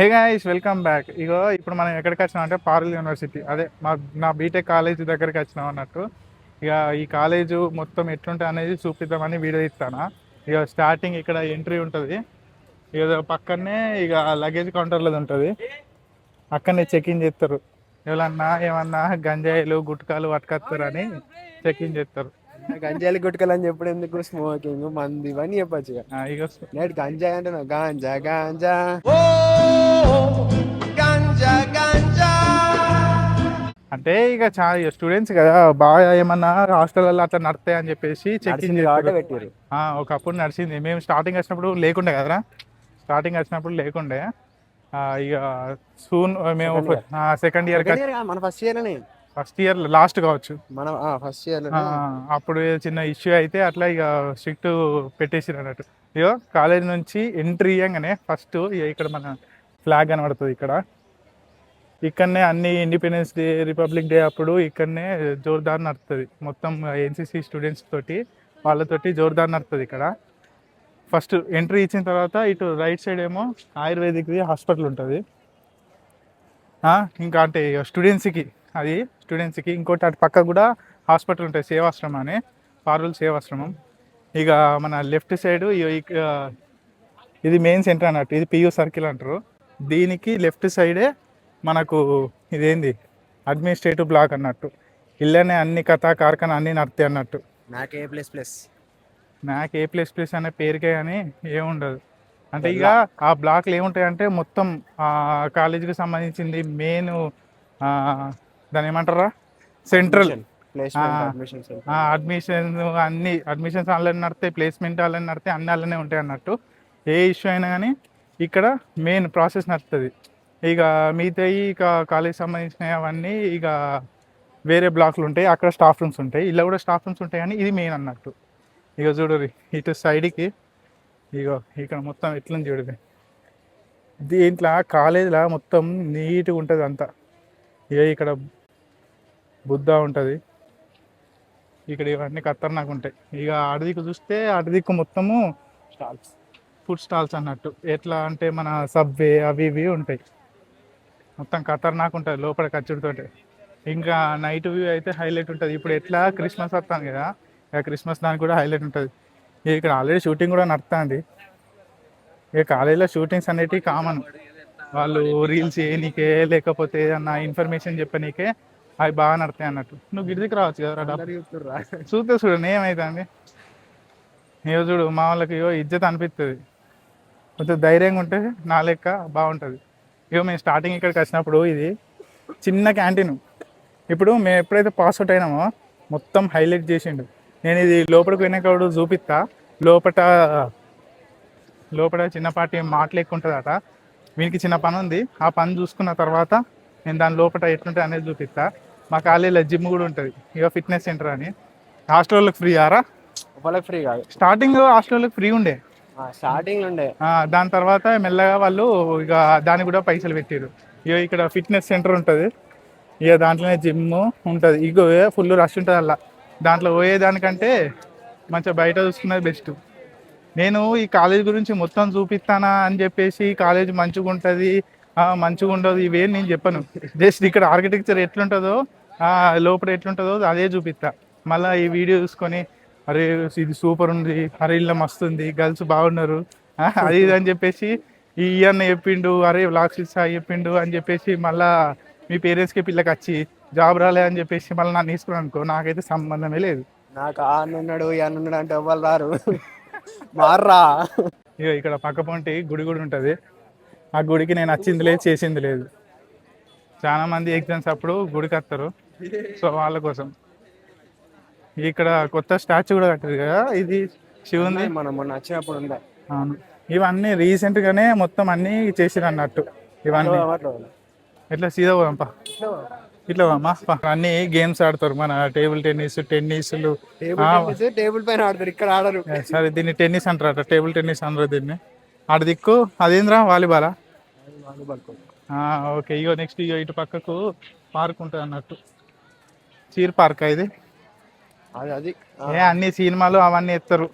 హే guys, welcome back. ఇగో ఇప్పుడు మనం ఎక్కడికి వచ్చినాం అంటే పారుల్ యూనివర్సిటీ, అదే నా బీటెక్ కాలేజ్ దగ్గరికి వచ్చినాం అన్నట్టు. ఇక ఈ కాలేజ్ మొత్తం ఎట్లుంటుంది అనేది చూపిద్దామని వీడియో ఇస్తాను. ఇక స్టార్టింగ్ ఇక్కడ ఎంట్రీ ఉంటుంది, ఇక పక్కనే ఇక లగేజ్ కౌంటర్లో ఉంటుంది. అక్కడనే చెక్ ఇన్ చేస్తారు. ఎవరన్నా ఏమన్నా గంజాయిలు గుట్కాలు పట్టుకొస్తారు అని చెక్ ఇన్ చేస్తారు. గంజాయిలు గుట్కలు అని చెప్పడం ఎందుకు? స్మోకింగ్ మంది ఇవన్నీ చెప్పచ్చు. ఇక నేటి గంజాయి అంటే గాంజా గాంజా అంటే ఇక చాలా స్టూడెంట్స్ కదా, బాగా ఏమన్నా హాస్టల్లో అట్లా నడతాయి అని చెప్పేసి చెక్ ఇన్ చేస్తారు. పెట్టారు. ఒకప్పుడు నడిచింది. మేము స్టార్టింగ్ వచ్చినప్పుడు లేకుండే కదరా, లేకుండే. ఇక సూన్ మేము సెకండ్ ఇయర్ మన ఫస్ట్ ఇయర్ లాస్ట్ కావచ్చు, మన ఫస్ట్ ఇయర్ అప్పుడు చిన్న ఇష్యూ అయితే అట్లా ఇక స్ట్రిక్ట్ పెట్టేసారు అన్నట్టు. ఇక కాలేజ్ నుంచి ఎంట్రీ ఇవ్వగానే ఫస్ట్ ఇక్కడ మన ఫ్లాగ్ కనబడుతుంది. ఇక్కడనే అన్ని ఇండిపెండెన్స్ డే, రిపబ్లిక్ డే అప్పుడు ఇక్కడనే జోర్దార్ నడుస్తుంది. మొత్తం ఎన్సీసీ స్టూడెంట్స్ తోటి వాళ్ళతోటి జోర్దార్ నడుతుంది ఇక్కడ. ఫస్ట్ ఎంట్రీ ఇచ్చిన తర్వాత ఇటు రైట్ సైడ్ ఏమో ఆయుర్వేదిక్ది హాస్పిటల్ ఉంటుంది. ఇంకా అంటే స్టూడెంట్స్కి ఇంకోటి అటు పక్క కూడా హాస్పిటల్ ఉంటుంది, సేవాశ్రమం అని, పారుల్ సేవాశ్రమం. ఇక మన లెఫ్ట్ సైడ్ ఇది మెయిన్ సెంటర్ అన్నట్టు, ఇది పియూ సర్కిల్ అంటారు. దీనికి లెఫ్ట్ సైడే మనకు ఇదేంది అడ్మినిస్ట్రేటివ్ బ్లాక్ అన్నట్టు. ఇళ్ళనే అన్ని కథా కార్ఖానా అన్నీ నడుతాయి అన్నట్టు. నాకు ఏ ప్లస్ అనే పేరుకే కానీ ఏముండదు. అంటే ఇక ఆ బ్లాక్లు ఏముంటాయంటే మొత్తం కాలేజీకి సంబంధించింది మెయిన్, దాని ఏమంటారా, సెంట్రల్ అడ్మిషన్స్ ఆన్లైన్ నడితే, ప్లేస్మెంట్ ఆన్లైన్ నడితే, అన్ని ఆన్లైనే ఉంటాయి అన్నట్టు. ఏ ఇష్యూ అయినా కానీ ఇక్కడ మెయిన్ ప్రాసెస్ నడుస్తుంది. ఇక మిగతా ఇక కాలేజ్ సంబంధించిన అవన్నీ ఇక వేరే బ్లాక్లు ఉంటాయి, అక్కడ స్టాఫ్ రూమ్స్ ఉంటాయి, ఇలా కూడా స్టాఫ్ రూమ్స్ ఉంటాయి, కానీ ఇది మెయిన్ అన్నట్టు. ఇక చూడరు ఇటు సైడ్కి, ఇగో ఇక్కడ మొత్తం ఎట్లని చూడరు. దీంట్లో కాలేజీలో మొత్తం నీట్గా ఉంటుంది అంతా. ఇక ఇక్కడ బుద్ధ ఉంటుంది, ఇక్కడ ఇవన్నీ ఖతర్నాక్ ఉంటాయి. ఇక అడదిక్కు చూస్తే అడదిక్కు మొత్తము ఫుడ్ స్టాల్స్ అన్నట్టు. ఎట్లా అంటే మన సబ్వే అవి ఇవి ఉంటాయి, మొత్తం ఖతర్నాక్ ఉంటుంది లోపల ఖర్చుడితోటి. ఇంకా నైట్ వ్యూ అయితే హైలైట్ ఉంటుంది. ఇప్పుడు ఎట్లా క్రిస్మస్ వస్తాను కదా, ఇక క్రిస్మస్ దానికి కూడా హైలైట్ ఉంటుంది. ఇక్కడ ఆల్రెడీ షూటింగ్ కూడా నడుస్తుంది. ఇక కాలేజీలో షూటింగ్స్ అనేటివి కామన్. వాళ్ళు రీల్స్ చేయనీకే లేకపోతే ఏదన్నా ఇన్ఫర్మేషన్ చెప్పనీకే అవి బాగా నడతాయి అన్నట్టు. నువ్వు గిడిదికి రావచ్చు కదా, చూస్తే చూడండి ఏమవుతుంది. ఇగో చూడు, మా వాళ్ళకి ఇజ్జత్ అనిపిస్తుంది. కొంచెం ధైర్యంగా ఉంటే నా లెక్క బాగుంటుంది. ఇక మేము స్టార్టింగ్ ఇక్కడికి వచ్చినప్పుడు ఇది చిన్న క్యాంటీన్. ఇప్పుడు మేము ఎప్పుడైతే పాస్ అవుట్ అయినామో మొత్తం హైలైట్ చేసిండు. నేను ఇది లోపలికి పోయినాక చూపిస్తా. లోపల చిన్నపాటి మాటలు ఎక్కువ ఉంటుందట. వీనికి చిన్న పని ఉంది, ఆ పని చూసుకున్న తర్వాత నేను దాని లోపల ఎట్లుంటుంది అనేది చూపిస్తా. మా కాలేజీలో జిమ్ కూడా ఉంటుంది, ఇక ఫిట్నెస్ సెంటర్ అని. హాస్టల్కి ఫ్రీ ఆరా? వాళ్ళకి ఫ్రీ కాదు, స్టార్టింగ్ హాస్టల్కి ఫ్రీ ఉండే, దాని తర్వాత మెల్లగా వాళ్ళు ఇక దానికి కూడా పైసలు పెట్టారు. ఇక ఇక్కడ ఫిట్నెస్ సెంటర్ ఉంటుంది, ఇక దాంట్లోనే జిమ్ ఉంటుంది. ఇక ఫుల్ రష్ ఉంటుంది అలా. దాంట్లో పోయేదానికంటే మంచిగా బయట చూసుకున్నది బెస్ట్. నేను ఈ కాలేజ్ గురించి మొత్తం చూపిస్తానా అని చెప్పేసి కాలేజ్ మంచిగా ఉంటుంది మంచిగా ఉండదు ఇవేం నేను చెప్పను. జస్ట్ ఇక్కడ ఆర్కిటెక్చర్ ఎట్లుంటుందో, లోపల ఎట్లుంటుందో అదే చూపిస్తా. మళ్ళీ ఈ వీడియో చూసుకొని అరే ఇది సూపర్ ఉంది, అరే ఇల్లు మస్తు ఉంది, గర్ల్స్ బాగున్నారు అది ఇది అని చెప్పేసి ఈ అన్న చెప్పిండు, అరే వ్లాగ్స్ ఇస్తా చెప్పిండు అని చెప్పేసి మళ్ళీ మీ పేరెంట్స్కి పిల్లకి వచ్చి జాబ్ రాలే అని చెప్పేసి మళ్ళీ నన్ను తీసుకున్నాను అనుకో, నాకైతే సంబంధమే లేదు. నాకు అన్నాడు అన్నాడు అంటే ఎవ్వరు రారు, మార్రా. ఇక ఇక్కడ పక్క పొంటి గుడి కూడా ఉంటుంది. ఆ గుడికి నేను వచ్చింది లేదు, చేసింది లేదు. చాలా మంది ఎగ్జామ్స్ అప్పుడు గుడికి వస్తారు, సో వాళ్ళ కోసం. ఇక్కడ కొత్త స్టాచ్యూ కూడా కట్టారు కదా, ఇది శివుంది, మనం మొన్న వచ్చినప్పుడు ఉందా. అవును, ఇవన్నీ రీసెంట్గానే మొత్తం అన్నీ చేసిరు అన్నట్టు. ఇవన్నీ ఎట్లా సీదా పోదాంపా, ఇట్లా పోమ్మా. అన్ని గేమ్స్ ఆడతారు, మన టేబుల్ టెన్నిస్, టెన్నిస్లు. టేబుల్ పైన ఆడతారు, ఇక్కడ ఆడరు. సరే దీన్ని టెన్నిస్ అంటారట, టేబుల్ టెన్నిస్ అనరు దీన్ని. ఆడ దిక్కు అదేంద్రా, వాలీబాలా? ఓకే. ఇగో నెక్స్ట్ ఇటు పక్కకు పార్క్ ఉంటుంది అన్నట్టు, చీర్ పార్క్. ఇది అన్ని సినిమాలు అవన్నీ ఎత్తారు.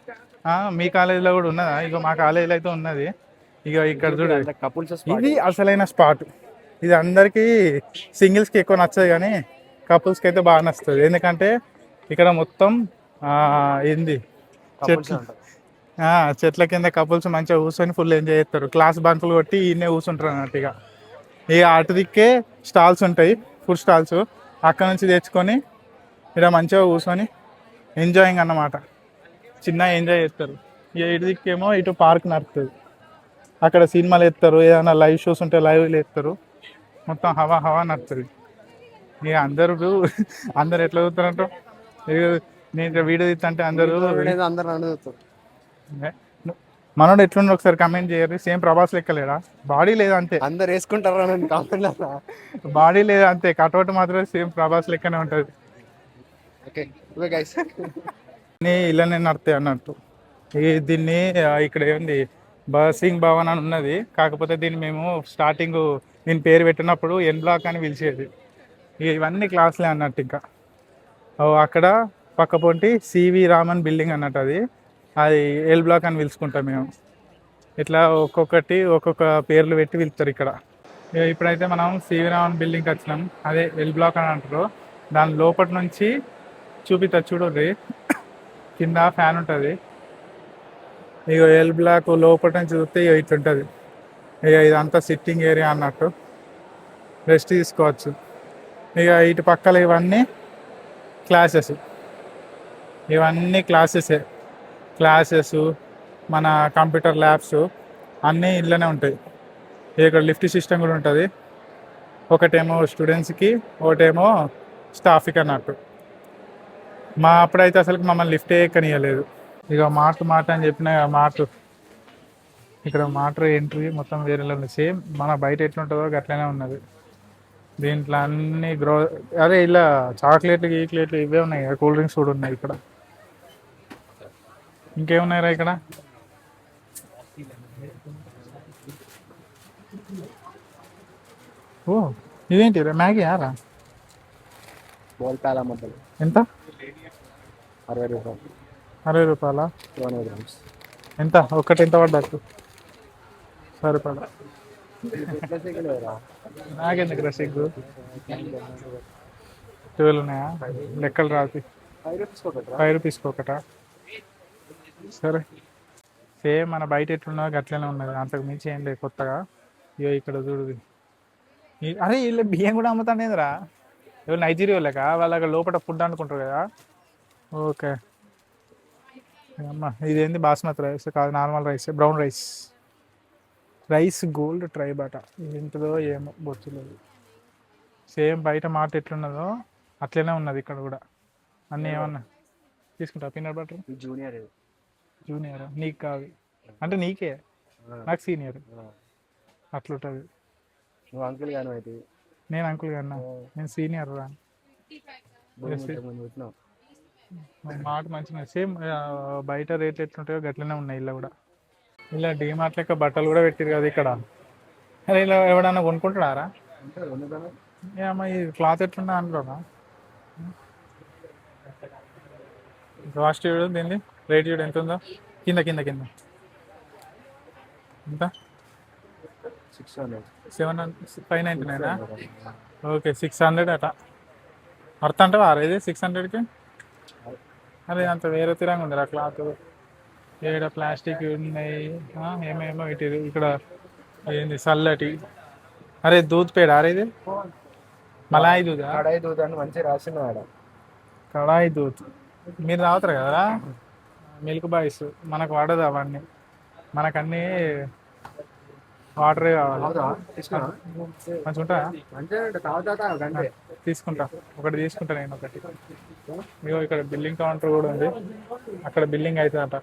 మీ కాలేజీలో కూడా ఉన్నదా? ఇక మా కాలేజీలో అయితే ఉన్నది. ఇక ఇక్కడ చూడండి, కపుల్స్ ఇది అసలైన స్పాట్. ఇది అందరికీ సింగిల్స్కి ఎక్కువ నచ్చదు కానీ కపుల్స్కి అయితే బాగా నచ్చుతుంది. ఎందుకంటే ఇక్కడ మొత్తం ఏంది చెట్లు, చెట్ల కింద కపుల్స్ మంచిగా కూర్చొని ఫుల్ ఎంజాయ్ చేస్తారు. క్లాస్ బంకులు కొట్టి ఈయనే కూర్చుంటారు అన్నట్టు. ఇక అటు దిక్కే స్టాల్స్ ఉంటాయి, ఫుడ్ స్టాల్స్. అక్కడ నుంచి తెచ్చుకొని ఇక్కడ మంచిగా కూర్చొని ఎంజాయింగ్ అన్నమాట, చిన్న ఎంజాయ్ చేస్తారు. ఇక ఇటు దిక్కేమో ఇటు పార్క్ నడుస్తుంది, అక్కడ సినిమాలు ఎత్తారు, ఏదైనా లైవ్ షోస్ ఉంటే లైవ్లు ఎత్తారు, మొత్తం హవా హవా నడుతుంది. ఇక అందరు ఎట్లా చూస్తారంట, నేను వీడియో తీస్తుంటే అందరూ మనోడు ఎట్లుండి ఒకసారి కమెంట్ చేయరు. సేమ్ ప్రభాస్ లెక్కలేడా, బాడీ లేదా అంతే, అందరు వేసుకుంటారు బాడీ లేదా అంతే, కటౌట్ మాత్రమే సేమ్ ప్రభాస్ లెక్కనే ఉంటుంది. ఇలానే నడతాయి అన్నట్టు. దీన్ని ఇక్కడ ఏంది బసింగ్ భవన్ అని ఉన్నది, కాకపోతే దీన్ని మేము స్టార్టింగ్ దీని పేరు పెట్టినప్పుడు ఎన్ బ్లాక్ అని పిలిచేది. ఇవన్నీ క్లాసులే అన్నట్టు. ఇంకా అక్కడ పక్క పొంటి సివి రామన్ బిల్డింగ్ అన్నట్టు, అది ఎల్ బ్లాక్ అని పిలుచుకుంటాం మేము. ఇట్లా ఒక్కొక్క పేర్లు పెట్టి పిలుస్తారు ఇక్కడ. ఇప్పుడైతే మనం సివి రామన్ బిల్డింగ్కి వచ్చినాం, అదే ఎల్ బ్లాక్ అని అంటారు. దాని లోపటి నుంచి చూపిస్తా చూడండి, కింద ఫ్యాన్ ఉంటుంది. ఇక ఎల్ బ్లాక్ లోపల నుంచి చూస్తే ఇక ఇట్లుంటుంది. ఇక ఇదంతా సిట్టింగ్ ఏరియా అన్నట్టు, రెస్ట్ తీసుకోవచ్చు. ఇక ఇటు పక్కల ఇవన్నీ క్లాసెస్, ఇవన్నీ క్లాసెస్ మన కంప్యూటర్ ల్యాబ్స్ అన్నీ ఇళ్ళనే ఉంటాయి. ఇక్కడ లిఫ్ట్ సిస్టమ్ కూడా ఉంటుంది, ఒకటేమో స్టూడెంట్స్కి, ఒకటేమో స్టాఫ్కి అన్నట్టు. మా అప్పుడైతే అసలు మమ్మల్ని లిఫ్టే ఎక్కనియలేదు. ఇక మాట అని చెప్పిన ఇక్కడ ఎంట్రీ మొత్తం వేరేలా ఉంది. సేమ్ మన బయట ఎట్లుంటుందో అట్లనే ఉన్నది. దీంట్లో అన్ని అదే ఇలా చాక్లెట్లు గీక్లెట్లు ఇవే ఉన్నాయి, కూల్ డ్రింక్స్ కూడా ఉన్నాయి ఇక్కడ. ఇంకేమున్నాయిరా ఇక్కడ? ఓ ఇదేంటి మ్యాగీ యారా? ఎంత? 60 రూపాయలా? ఎంత ఒక్కటి ఎంత పడ్డట్టు? సరిపడా నాకెందుకు సిగ్గు. 12 ఉన్నాయా? లెక్కలు రాసి 5 రూపీస్కి ఒకటా? సరే, సేమ్ మన బయట ఎట్లున్నా అట్లనే ఉన్నది, అంతకు మించి ఏం లేదు కొత్తగా. ఇగో ఇక్కడ చూడు, అరే వీళ్ళు బియ్యం కూడా అమ్ముతానేదిరా, ఎవరు నైజీరియా లేక వాళ్ళ లోపల ఫుడ్ అనుకుంటారు కదా. ఓకే అమ్మా, ఇదేంది బాస్మతి రైస్ కాదు, normal rice, brown rice gold tribe అట. ఏంటిదో ఏమో బొచ్చులేదు. సేమ్ బయట మాట ఎట్లున్నదో అట్లనే ఉన్నది ఇక్కడ కూడా. అన్నీ ఏమన్నా తీసుకుంటా? పీనట్ బటర్ జూనియర్ నీకు కాదు అంటే నీకే, నాకు సీనియర్ అట్లుంటుంది. నువ్వు అంకుల్ గాను అయితే నేను అంకుల్ కన్నా, నేను సీనియర్ రా. మాట మంచిగా సేమ్ బయట రేట్లు ఎట్లుంటాయో గట్లనే ఉన్నాయి ఇలా కూడా. ఇలా డీమార్ట్ లెక్క బట్టలు కూడా పెట్టారు కదా ఇక్కడ. అరే ఇలా ఎవడన్నా కొనుక్కుంటారా? ఏమో ఈ క్లాత్ ఎట్లున్నా అనుకోరా. కాస్ట్ చూడు, దీన్ని రేట్ చూడు ఎంత ఉందో. కింద ఎంత? 599. ఓకే 600 అట. అర్థం అంటే వారేది 600కి? అరే అంత వేరే తిరంగా ఉంది ఆ క్లాత్. ఏడ ప్లాస్టిక్ ఉన్నాయి, ఏమేమో ఇటు ఇక్కడ ఏంది చల్లటి. అరే దూద్ పేడ అరే ఇది మలాయి దూద్, కడాయి దూద్ అని మంచిగా రాసిన. కడాయి దూద్ మీరు తాగుతారు కదా, మిల్క్ బాయ్స్. మనకు వాడదు అవన్నీ, మనకన్నీ వాటరే కావాలి. మంచిగా ఉంటా? తీసుకుంటా, ఒకటి తీసుకుంటా నేను ఒకటి. ఇగో ఇక్కడ బిల్లింగ్ కౌంటర్ కూడా ఉంది, అక్కడ బిల్లింగ్ అవుతుందట.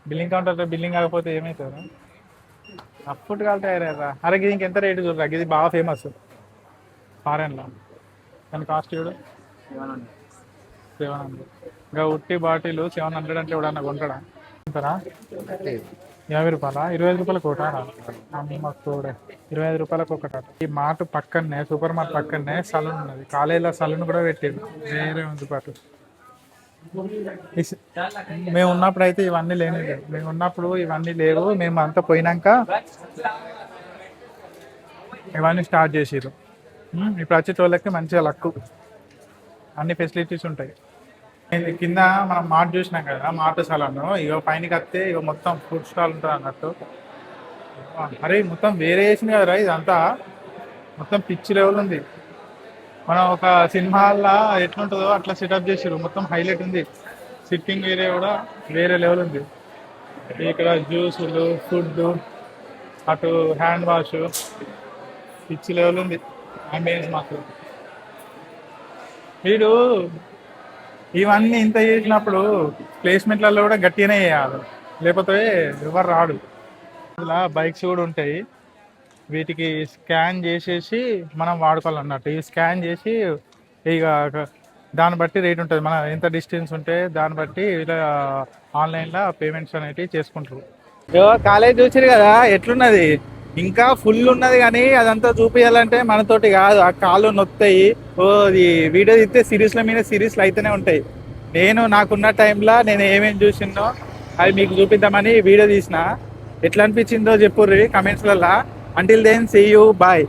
బిల్లింగ్ కౌంటర్ బిల్లింగ్ కాకపోతే ఏమవుతుంది? అప్పుడు కాలుతాయరా. అరే ఇది ఇంకెంత రేటు చూడరా, ఇది బాగా ఫేమస్ ఫారెన్లో. దాని కాస్ట్ చూడు 700. ఇంకా ఉట్టి బాటిల్ 700 అంటే ఎవడన్నా కొంటాడా? కొంటారా? 50 రూపాయలా? 25 రూపాయలకు ఒకటారా? అమ్మ తోడే 25 రూపాయలకు ఒకట. ఈ మార్ట్ పక్కనే, సూపర్ మార్ట్ పక్కనే సలూన్ ఉన్నది. కాలేజీలో సలూన్ కూడా పెట్టింది, వేరే ఉంది పాటు. ఇస్- మేము ఉన్నప్పుడు అయితే ఇవన్నీ లేని లేవు. మేము ఉన్నప్పుడు ఇవన్నీ లేవు. మేము అంతా పోయినాక ఇవన్నీ స్టార్ట్ చేసిర్రు. ఇప్పుడు వచ్చేటోళ్ళకి మంచిగా లక్కు, అన్ని ఫెసిలిటీస్ ఉంటాయి. ఇది కింద మనం మార్ట్ చూసినాం కదా, మార్ట్ సలాను ఇగో పైనకి వస్తే ఇగో మొత్తం ఫుడ్ స్టాల్ ఉంటుంది అన్నట్టు. అరే మొత్తం వేరే వేసింది కదరా ఇదంతా, మొత్తం పిచ్చి లెవెల్ ఉంది. మనం ఒక సినిమా హాల్లో ఎట్లుంటుందో అట్లా సెటప్ చేసారు, మొత్తం హైలైట్ ఉంది. సిట్టింగ్ ఏరియా కూడా వేరే లెవెల్ ఉంది. ఇక్కడ జ్యూసులు, ఫుడ్, అటు హ్యాండ్ వాష్, పిచ్చి లెవెల్ ఉంది అంబియన్స్ మాత్రం. వీడు ఇవన్నీ ఇంత చేసినప్పుడు ప్లేస్మెంట్లలో కూడా గట్టిగానే చేయాలి, లేకపోతే ఎవరు రాడు. ఇలా బైక్స్ కూడా ఉంటాయి, వీటికి స్కాన్ చేసేసి మనం వాడుకోవాలన్నట్టు. ఇవి స్కాన్ చేసి ఇక దాన్ని బట్టి రేట్ ఉంటుంది, మన ఎంత డిస్టెన్స్ ఉంటే దాన్ని బట్టి ఇలా ఆన్లైన్లో పేమెంట్స్ అనేటివి చేసుకుంటారు. కాలేజ్ చూసారు కదా ఎట్లున్నది, ఇంకా ఫుల్ ఉన్నది కానీ అదంతా చూపించాలంటే మనతోటి కాదు, ఆ కాళ్ళు నొత్తాయి. అది వీడియో తీస్తే సిరీస్ల మీద సిరీస్లు అయితేనే ఉంటాయి. నేను నాకున్న టైంలో నేను ఏమేమి చూసిందో అవి మీకు చూపిద్దామని వీడియో తీసిన. ఎట్లా అనిపించిందో చెప్పుర్రి కమెంట్స్లలో. Until then see you, bye.